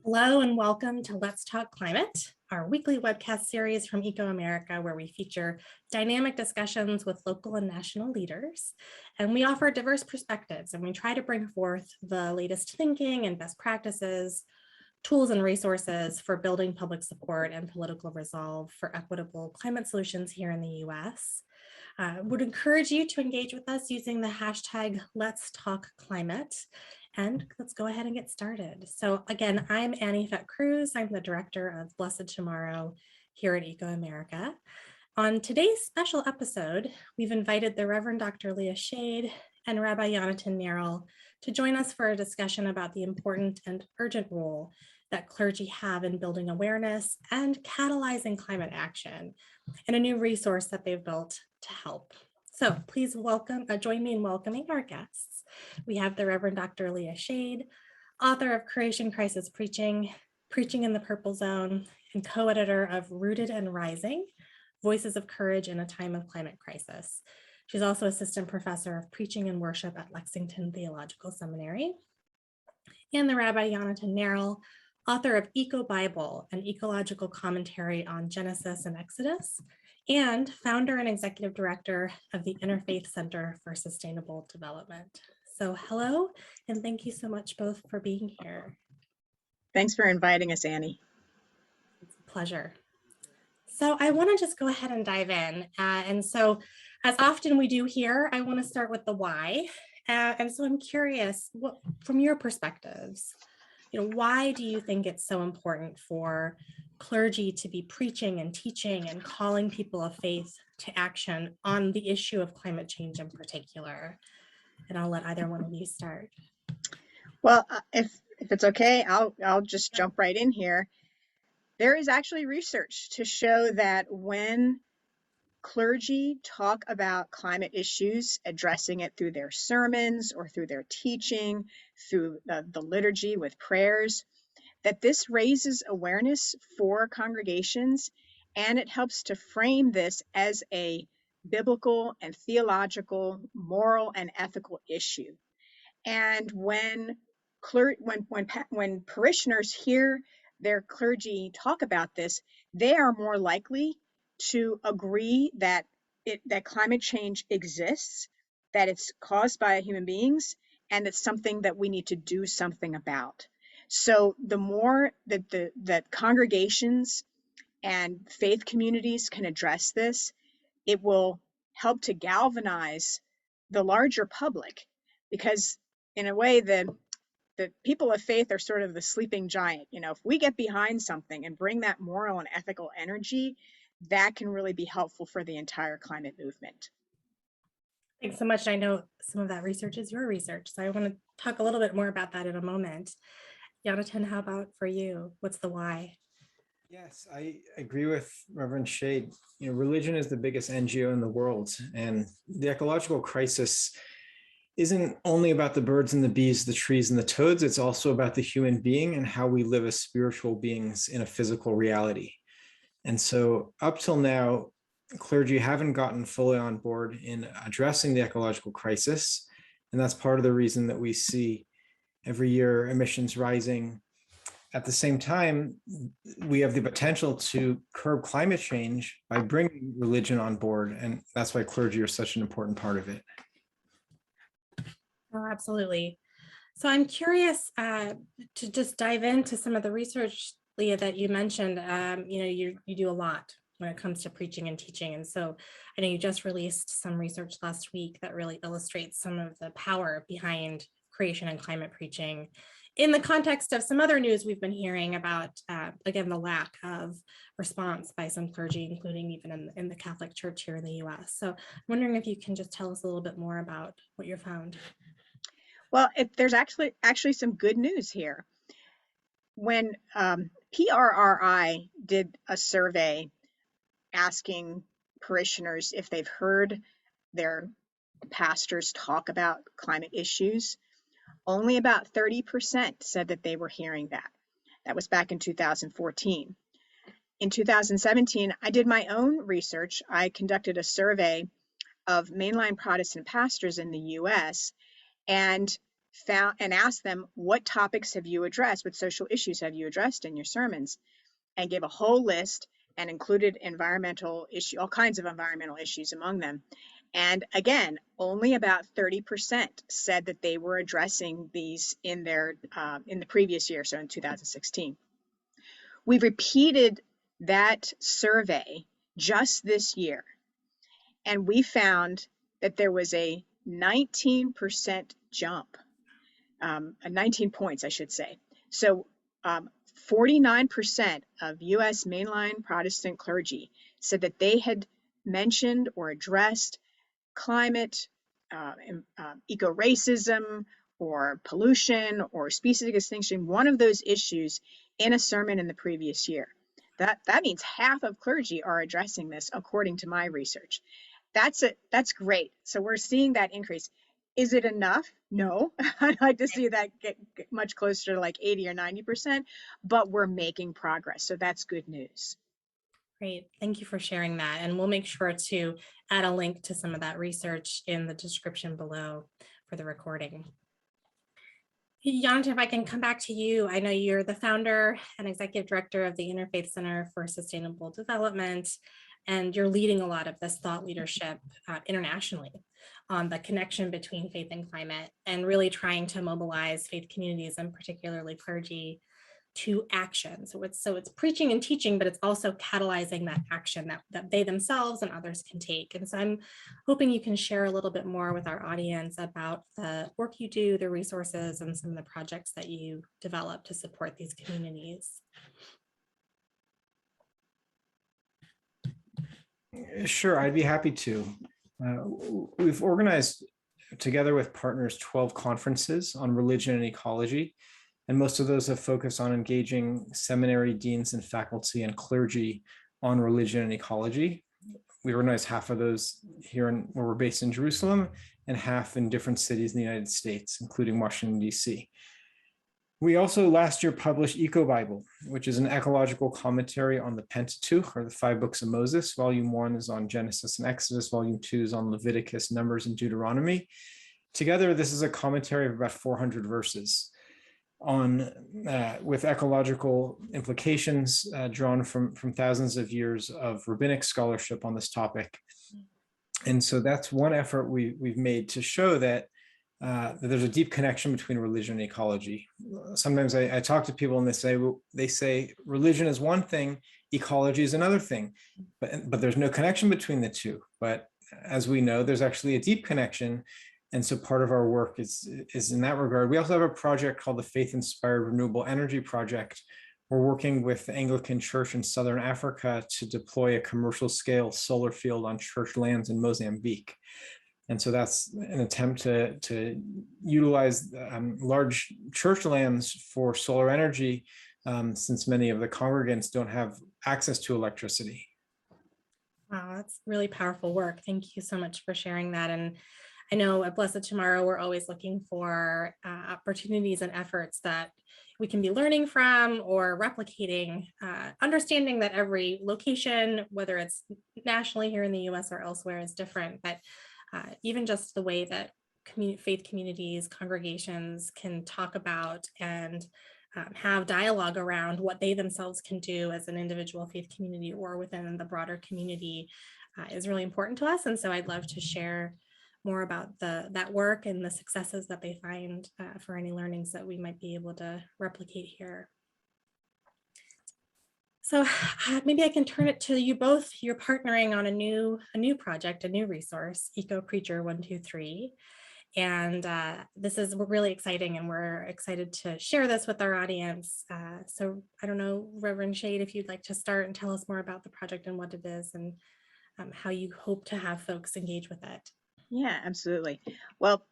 Hello and welcome to Let's Talk Climate, our weekly webcast series from ecoAmerica, where we feature dynamic discussions with local and national leaders. And we offer diverse perspectives, and we try to bring forth the latest thinking and best practices, tools and resources for building public support and political resolve for equitable climate solutions here in the US. Would encourage you to engage with us using the hashtag Let's Talk Climate. And let's go ahead and get started. So again, I'm Anita Cruz. I'm the director of Blessed Tomorrow here at ecoAmerica. On today's special episode, we've invited the Reverend Dr. Leah Schade and Rabbi Yonatan Neril to join us for a discussion about the important and urgent role that clergy have in building awareness and catalyzing climate action, and a new resource that they've built to help. So please join me in welcoming our guests. We have the Reverend Dr. Leah Schade, author of Creation Crisis Preaching, Preaching in the Purple Zone, and co-editor of Rooted and Rising, Voices of Courage in a Time of Climate Crisis. She's also assistant professor of preaching and worship at Lexington Theological Seminary. And the Rabbi Yonatan Neril, author of Eco-Bible, an ecological commentary on Genesis and Exodus, and founder and executive director of the Interfaith Center for Sustainable Development. So hello, and thank you so much both for being here. Thanks for inviting us, Annie. It's a pleasure. So I want to just go ahead and dive in. And so as often we do here, I want to start with the why. And so I'm curious, from your perspectives, why do you think it's so important for clergy to be preaching and teaching and calling people of faith to action on the issue of climate change in particular? And I'll let either one of you start. Well, if it's okay, I'll just jump right in here. There is actually research to show that when clergy talk about climate issues, addressing it through their sermons or through their teaching, through the liturgy with prayers, that this raises awareness for congregations, and it helps to frame this as a biblical and theological, moral and ethical issue. And when parishioners hear their clergy talk about this, they are more likely to agree that climate change exists, that it's caused by human beings, and it's something that we need to do something about. So the more that congregations and faith communities can address this, it will help to galvanize the larger public, because in a way the people of faith are sort of the sleeping giant. If we get behind something and bring that moral and ethical energy, that can really be helpful for the entire climate movement. Thanks so much. I know some of that research is your research, so I want to talk a little bit more about that in a moment. Yonatan, how about for you? What's the why? Yes, I agree with Reverend Schade. Religion is the biggest NGO in the world, and the ecological crisis isn't only about the birds and the bees, the trees and the toads. It's also about the human being and how we live as spiritual beings in a physical reality. And so up till now, clergy haven't gotten fully on board in addressing the ecological crisis. And that's part of the reason that we see every year emissions rising. At the same time, we have the potential to curb climate change by bringing religion on board. And that's why clergy are such an important part of it. Oh, absolutely. So I'm curious to just dive into some of the research, Leah, that you mentioned. You do a lot when it comes to preaching and teaching. And so I know you just released some research last week that really illustrates some of the power behind creation and climate preaching in the context of some other news we've been hearing about, again, the lack of response by some clergy, including even in the Catholic Church here in the US. So I'm wondering if you can just tell us a little bit more about what you found. Well, there's actually some good news here. When PRRI did a survey asking parishioners if they've heard their pastors talk about climate issues, only about 30% said that they were hearing that. That was back in 2014. In 2017, I did my own research. I conducted a survey of mainline Protestant pastors in the US, and found and asked them, what topics have you addressed? What social issues have you addressed in your sermons? And gave a whole list and included all kinds of environmental issues among them. And again, only about 30% said that they were addressing these in the previous year, so in 2016. We repeated that survey just this year, and we found that there was a 19% jump, 19 points, I should say. So 49% of U.S. mainline Protestant clergy said that they had mentioned or addressed climate, eco-racism, or pollution, or species extinction, one of those issues in a sermon in the previous year. That means half of clergy are addressing this, according to my research. That's great. So we're seeing that increase. Is it enough? No. I'd like to see that get much closer to like 80 or 90%, but we're making progress. So that's good news. Great. Thank you for sharing that. And we'll make sure to add a link to some of that research in the description below for the recording. Yonatan, if I can come back to you, I know you're the founder and executive director of the Interfaith Center for Sustainable Development, and you're leading a lot of this thought leadership internationally on the connection between faith and climate, and really trying to mobilize faith communities, and particularly clergy, to action. So it's preaching and teaching, but it's also catalyzing that action that they themselves and others can take. And so I'm hoping you can share a little bit more with our audience about the work you do, the resources, and some of the projects that you develop to support these communities. Sure, I'd be happy to. We've organized, together with partners, 12 conferences on religion and ecology. And most of those have focused on engaging seminary deans and faculty and clergy on religion and ecology. We organize half of those here where we're based in Jerusalem, and half in different cities in the United States, including Washington, D.C. We also last year published EcoBible, which is an ecological commentary on the Pentateuch, or the 5 books of Moses. Volume 1 is on Genesis and Exodus. Volume 2 is on Leviticus, Numbers, and Deuteronomy. Together, this is a commentary of about 400 verses on with ecological implications drawn from thousands of years of rabbinic scholarship on this topic. And so that's one effort we've made to show that there's a deep connection between religion and ecology. Sometimes I talk to people and they say religion is one thing, ecology is another thing, but there's no connection between the two. But as we know, there's actually a deep connection. And so part of our work is in that regard. We also have a project called the Faith-Inspired Renewable Energy Project. We're working with the Anglican Church in Southern Africa to deploy a commercial scale solar field on church lands in Mozambique. And so that's an attempt to utilize large church lands for solar energy, since many of the congregants don't have access to electricity. Wow, that's really powerful work. Thank you so much for sharing that. And I know at Blessed Tomorrow, we're always looking for opportunities and efforts that we can be learning from or replicating, understanding that every location, whether it's nationally here in the US or elsewhere, is different, but even just the way that faith communities, congregations can talk about and have dialogue around what they themselves can do as an individual faith community or within the broader community is really important to us. And so I'd love to share more about that work and the successes that they find for any learnings that we might be able to replicate here. So maybe I can turn it to you both. You're partnering on a new project, a new resource, EcoPreacher 123. And this is really exciting, and we're excited to share this with our audience. So I don't know, Reverend Schade, if you'd like to start and tell us more about the project and what it is and how you hope to have folks engage with it. Yeah, absolutely. Well,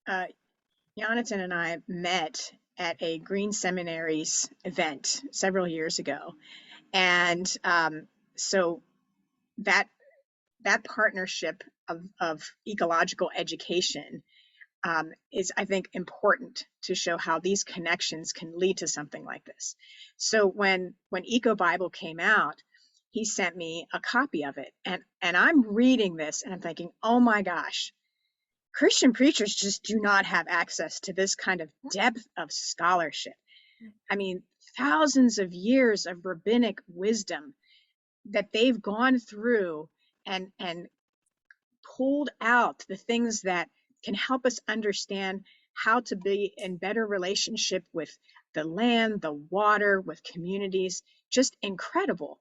Yonatan and I met at a Green Seminaries event several years ago. And so that partnership of ecological education is, I think, important to show how these connections can lead to something like this. So when EcoBible came out, he sent me a copy of it, and I'm reading this and I'm thinking, oh my gosh, Christian preachers just do not have access to this kind of depth of scholarship. I mean, thousands of years of rabbinic wisdom that they've gone through and pulled out the things that can help us understand how to be in better relationship with the land, the water, with communities. Just incredible.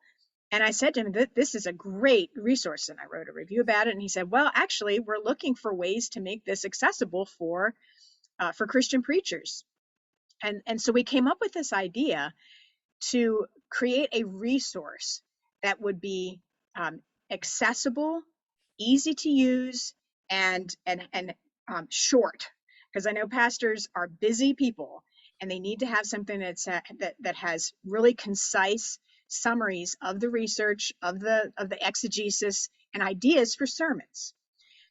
And I said to him that this is a great resource, and I wrote a review about it. And he said, well, actually, we're looking for ways to make this accessible for Christian preachers. And so we came up with this idea to create a resource that would be accessible, easy to use, and short. Because I know pastors are busy people, and they need to have something that has really concise summaries of the research, of the exegesis, and ideas for sermons.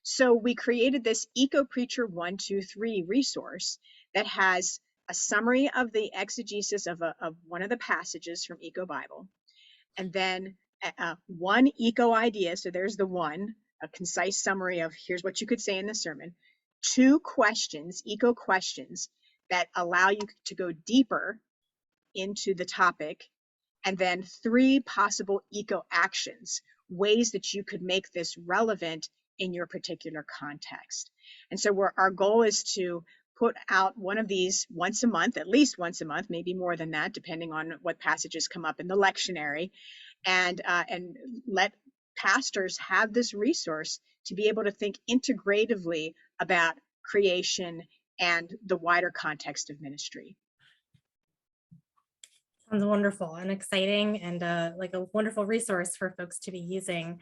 So we created this EcoPreacher 1, 2, 3 resource that has a summary of the exegesis of one of the passages from Eco Bible, and then one eco idea. So there's the one, a concise summary of here's what you could say in the sermon. 2 questions, eco questions, that allow you to go deeper into the topic, and then 3 possible eco actions, ways that you could make this relevant in your particular context. And so our goal is to put out one of these once a month, at least once a month, maybe more than that, depending on what passages come up in the lectionary, and let pastors have this resource to be able to think integratively about creation and the wider context of ministry. Sounds wonderful and exciting, and like a wonderful resource for folks to be using.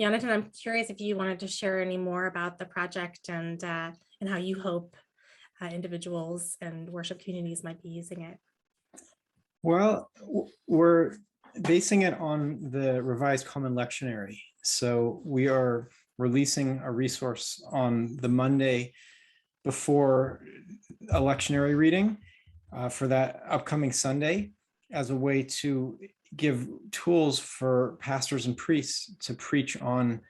Yonatan, I'm curious if you wanted to share any more about the project and how you hope individuals and worship communities might be using it. Well, we're basing it on the Revised Common Lectionary. So we are releasing a resource on the Monday before a lectionary reading for that upcoming Sunday, as a way to give tools for pastors and priests to preach on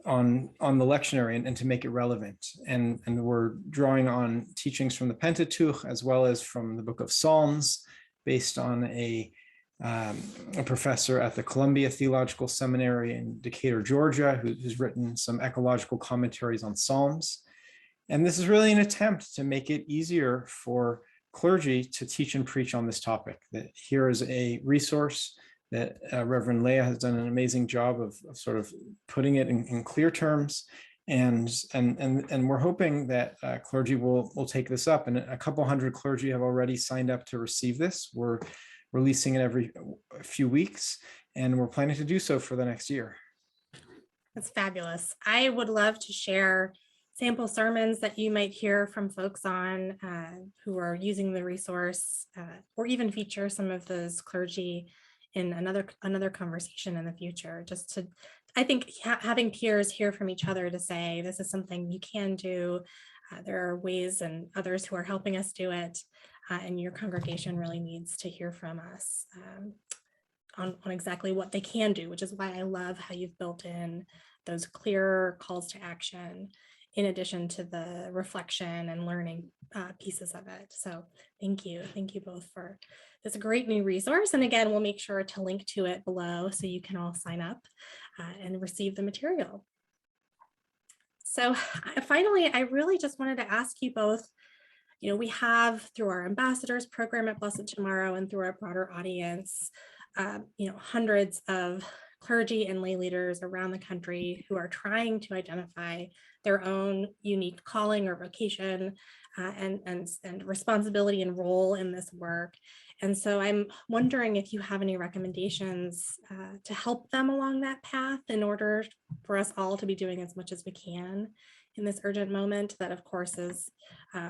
the lectionary and to make it relevant. And we're drawing on teachings from the Pentateuch as well as from the book of Psalms, based on a professor at the Columbia Theological Seminary in Decatur, Georgia, who's written some ecological commentaries on Psalms. And this is really an attempt to make it easier for clergy to teach and preach on this topic. That here is a resource that Reverend Leah has done an amazing job of sort of putting it in clear terms, and we're hoping that clergy will take this up. And a couple hundred clergy have already signed up to receive this. We're releasing it every few weeks, and we're planning to do so for the next year. That's fabulous. I would love to share sample sermons that you might hear from folks on who are using the resource, or even feature some of those clergy in another conversation in the future. Just to, I think having peers hear from each other to say, this is something you can do. There are ways and others who are helping us do it. And your congregation really needs to hear from us on exactly what they can do, which is why I love how you've built in those clear calls to action, in addition to the reflection and learning pieces of it. So thank you both for this great new resource. And again, we'll make sure to link to it below so you can all sign up and receive the material. So finally, I really just wanted to ask you both, we have, through our ambassadors program at Blessed Tomorrow and through our broader audience, hundreds of clergy and lay leaders around the country who are trying to identify their own unique calling or vocation and responsibility and role in this work. And so I'm wondering if you have any recommendations to help them along that path in order for us all to be doing as much as we can in this urgent moment that, of course, is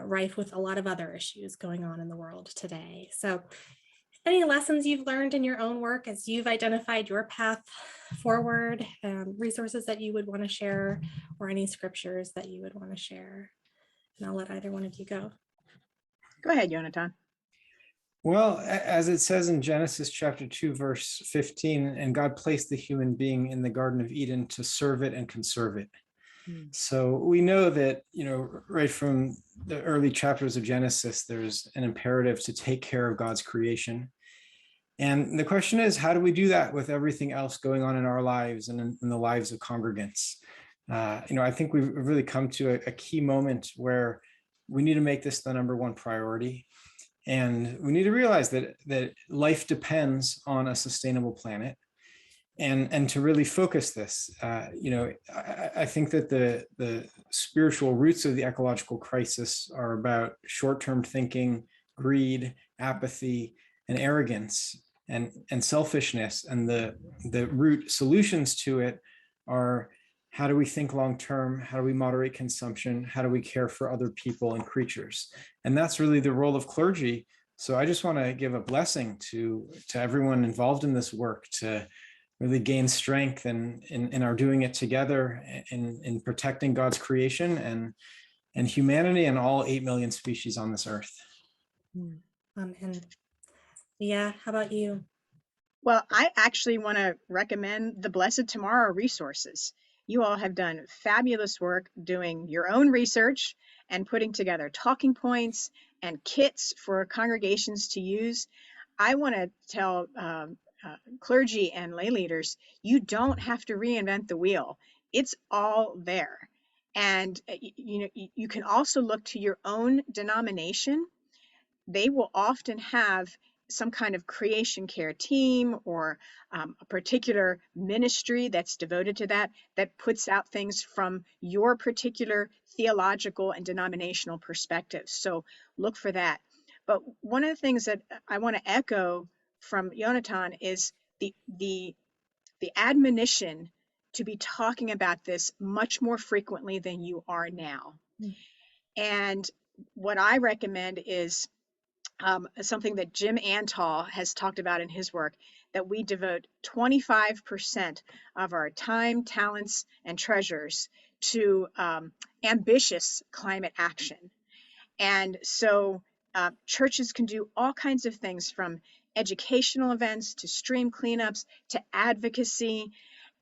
rife with a lot of other issues going on in the world today. So any lessons you've learned in your own work as you've identified your path forward, resources that you would want to share, or any scriptures that you would want to share? And I'll let either one of you go. Go ahead, Yonatan. Well, as it says in Genesis chapter 2, verse 15, and God placed the human being in the Garden of Eden to serve it and conserve it. So we know that, right from the early chapters of Genesis, there's an imperative to take care of God's creation. And the question is, how do we do that with everything else going on in our lives and in the lives of congregants? I think we've really come to a key moment where we need to make this the number one priority. And we need to realize that life depends on a sustainable planet. And to really focus this, I think that the spiritual roots of the ecological crisis are about short-term thinking, greed, apathy, and arrogance, and selfishness. And the root solutions to it are, how do we think long-term? How do we moderate consumption? How do we care for other people and creatures? And that's really the role of clergy. So I just want to give a blessing to everyone involved in this work to really gain strength and are doing it together in protecting God's creation and humanity and all 8 million species on this earth. And Leah, how about you? Well, I actually want to recommend the Blessed Tomorrow resources. You all have done fabulous work doing your own research and putting together talking points and kits for congregations to use. I want to tell clergy and lay leaders, you don't have to reinvent the wheel. It's all there. And you can also look to your own denomination. They will often have some kind of creation care team or a particular ministry that's devoted to that puts out things from your particular theological and denominational perspectives. So look for that. But one of the things that I want to echo from Yonatan is the admonition to be talking about this much more frequently than you are now. And what I recommend is something that Jim Antal has talked about in his work, that we devote 25% of our time, talents, and treasures to ambitious climate action. And so churches can do all kinds of things, from educational events to stream cleanups to advocacy,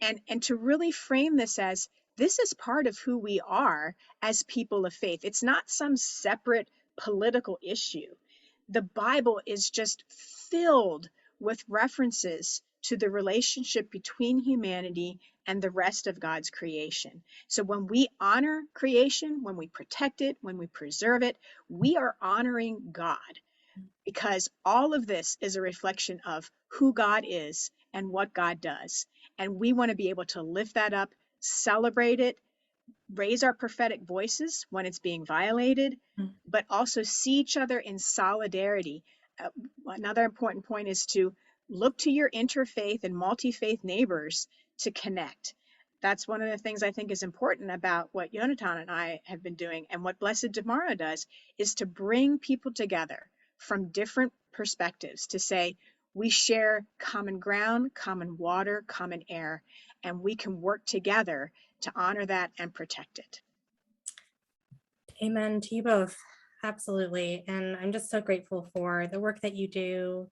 and to really frame this as, this is part of who we are as people of faith. It's not some separate political issue. The Bible is just filled with references to the relationship between humanity and the rest of God's creation. So when we honor creation, when we protect it, when we preserve it, we are honoring God, because all of this is a reflection of who God is and what God does. And we want to be able to lift that up, celebrate it, raise our prophetic voices when it's being violated, but also see each other in solidarity. Another important point is to look to your interfaith and multi-faith neighbors to connect. That's one of the things I think is important about what Yonatan and I have been doing, and what Blessed Tomorrow does, is to bring people together from different perspectives to say, we share common ground, common water, common air, and we can work together to honor that and protect it. Amen to you both. Absolutely. And I'm just so grateful for the work that you do,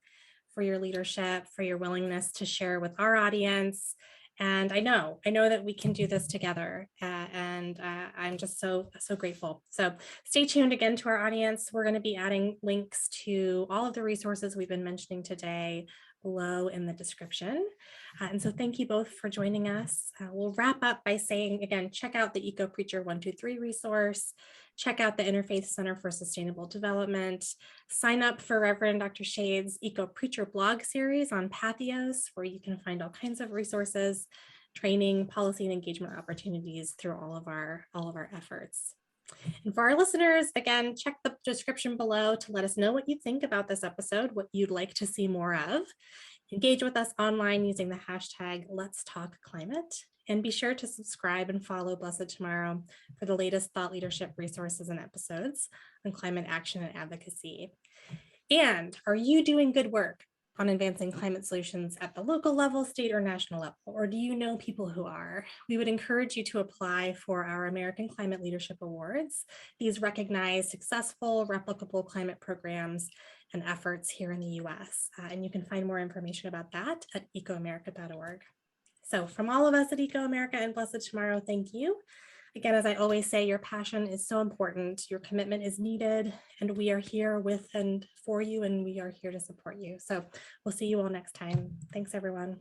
for your leadership, for your willingness to share with our audience. And I know that we can do this together. And I'm just so grateful. So stay tuned again to our audience. We're going to be adding links to all of the resources we've been mentioning today below in the description. And so thank you both for joining us. We'll wrap up by saying, again, check out the EcoPreacher 123 resource, check out the Interfaith Center for Sustainable Development, sign up for Reverend Dr. Schade's EcoPreacher blog series on Patheos, where you can find all kinds of resources, training, policy, and engagement opportunities through all of our efforts. And for our listeners, again, check the description below to let us know what you think about this episode, what you'd like to see more of. Engage with us online using the hashtag Let's Talk Climate, and be sure to subscribe and follow Blessed Tomorrow for the latest thought leadership resources and episodes on climate action and advocacy. And are you doing good work on advancing climate solutions at the local level, state, or national level? Or do you know people who are? We would encourage you to apply for our American Climate Leadership Awards. These recognize successful, replicable climate programs and efforts here in the US. And you can find more information about that at ecoAmerica.org. So from all of us at ecoAmerica and Blessed Tomorrow, thank you. Again, as I always say, your passion is so important, your commitment is needed, and we are here with and for you, and we are here to support you. So we'll see you all next time. Thanks, everyone.